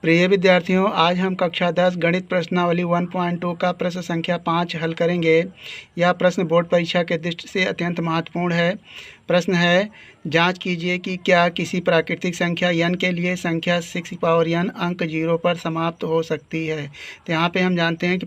प्रिय विद्यार्थियों, आज हम कक्षा 10 गणित प्रश्नावली 1.2 का प्रश्न संख्या 5 हल करेंगे। यह प्रश्न बोर्ड परीक्षा के दृष्टि से अत्यंत महत्वपूर्ण है। प्रश्न है, जांच कीजिए कि क्या किसी प्राकृतिक संख्या n के लिए संख्या 6n अंक 0 पर समाप्त हो सकती है। तो यहाँ पे हम जानते हैं कि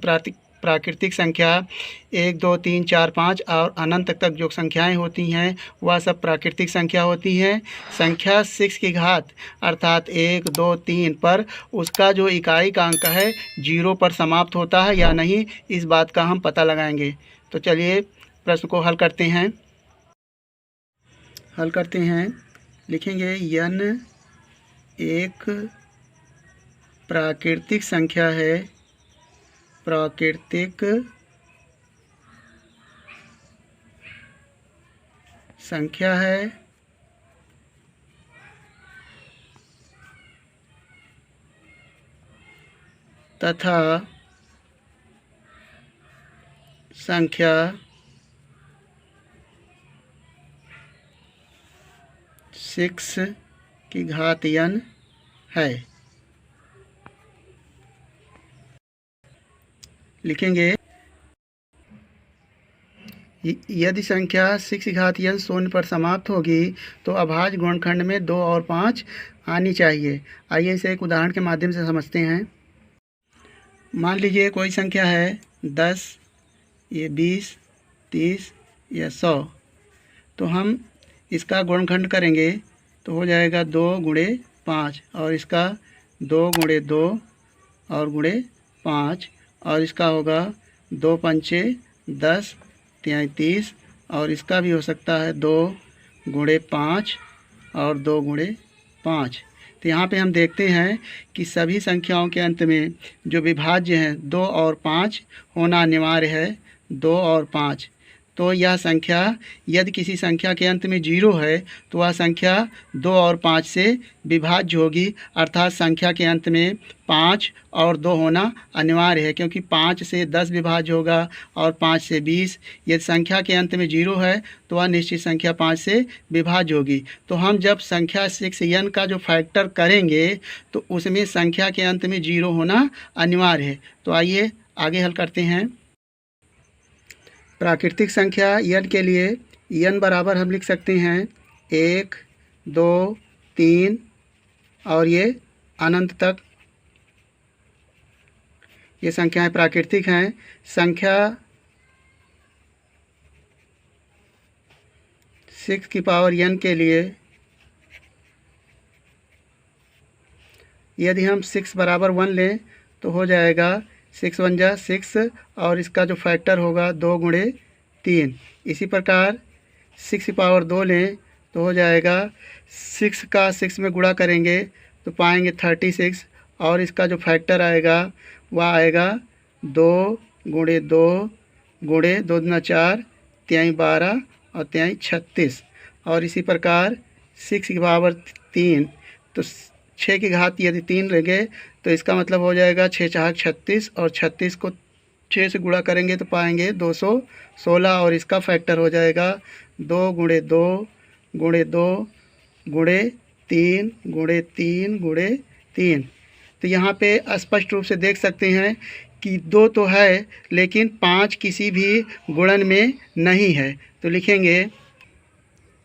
प्राकृतिक संख्या 1, 2, 3, 4, 5 और अनंत तक जो संख्याएं होती हैं वह सब प्राकृतिक संख्या होती हैं। संख्या 6 की घात अर्थात 1, 2, 3 पर उसका जो इकाई का अंक है 0 पर समाप्त होता है या नहीं, इस बात का हम पता लगाएंगे। तो चलिए प्रश्न को हल करते हैं। लिखेंगे n एक प्राकृतिक संख्या है। प्राकृतिक संख्या है तथा संख्या 6 की घात n है। लिखेंगे यदि संख्या 6 की घात n शून्य पर समाप्त होगी तो अभाज्य गुणनखंड में 2 और 5 आनी चाहिए। आइए इसे एक उदाहरण के माध्यम से समझते हैं। मान लीजिए कोई संख्या है 10, ये 20, 30 या 100। तो हम इसका गुणनखंड करेंगे तो हो जाएगा 2 गुणे 5 और इसका 2 गुणे 2 और गुणे 5 और इसका होगा 2 पंचे 10 33 और इसका भी हो सकता है 2 गुणे 5 और 2 गुणे 5। तो यहाँ पे हम देखते हैं कि सभी संख्याओं के अंत में जो विभाज्य हैं 2 और 5 होना अनिवार्य है। 2 और 5 तो यह संख्या यदि किसी संख्या के अंत में 0 है तो वह संख्या 2 और 5 से विभाज्य होगी, अर्थात संख्या के अंत में 5 और 2 होना अनिवार्य है, क्योंकि 5 से 10 विभाज्य होगा और 5 से 20। यदि संख्या के अंत में 0 है तो वह निश्चित संख्या 5 से विभाज्य होगी। तो हम जब संख्या 6n का जो फैक्टर करेंगे तो उसमें संख्या के अंत में 0 होना अनिवार्य है। तो आइए आगे हल करते हैं। प्राकृतिक संख्या n के लिए n बराबर हम लिख सकते हैं 1, 2, 3 और ये अनंत तक ये संख्याएं प्राकृतिक हैं। संख्या 6 की पावर n के लिए यदि हम 6 बराबर 1 लें तो हो जाएगा 6 1 जा 6 और इसका जो फैक्टर होगा 2 गुणे 3। इसी प्रकार 6 की पावर 2 लें तो हो जाएगा 6 का 6 में गुणा करेंगे तो पाएंगे 36 और इसका जो फैक्टर आएगा वह आएगा 2 गुणे 2 गुणे 2 दूना 4 तिहाई 12 और तिहाई 36। और इसी प्रकार 6 की पावर 3 तो 6 की घात यदि 3 लेंगे तो इसका मतलब हो जाएगा 6 4 36 और 36 को 6 से गुणा करेंगे तो पाएंगे 216 और इसका फैक्टर हो जाएगा 2 गुणे 2 गुणे 2 गुणे 3 गुणे 3 गुणे 3। तो यहाँ पे स्पष्ट रूप से देख सकते हैं कि 2 तो है लेकिन 5 किसी भी गुणन में नहीं है। तो लिखेंगे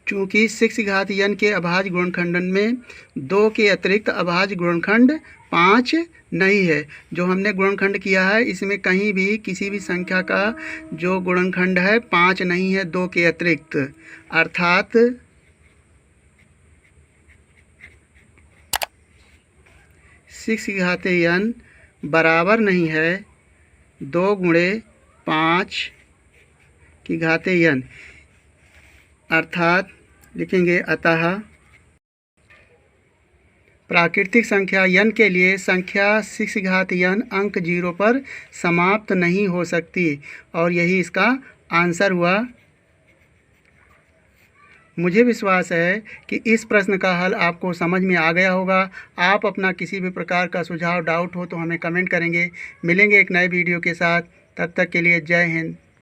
चूँकि 6 की घात n के अभाज्य गुणनखंडन में 2 के अतिरिक्त अभाज्य गुणनखंड 5 नहीं है। जो हमने गुणनखंड किया है इसमें कहीं भी किसी भी संख्या का जो गुणनखंड है 5 नहीं है 2 के अतिरिक्त, अर्थात 6 की घात n बराबर नहीं है 2 गुणे 5 की घात n, अर्थात लिखेंगे अतः प्राकृतिक संख्या n के लिए संख्या 6 की घात n अंक 0 पर समाप्त नहीं हो सकती और यही इसका आंसर हुआ। मुझे विश्वास है कि इस प्रश्न का हल आपको समझ में आ गया होगा। आप अपना किसी भी प्रकार का सुझाव डाउट हो तो हमें कमेंट करेंगे। मिलेंगे एक नए वीडियो के साथ, तब तक के लिए जय हिंद।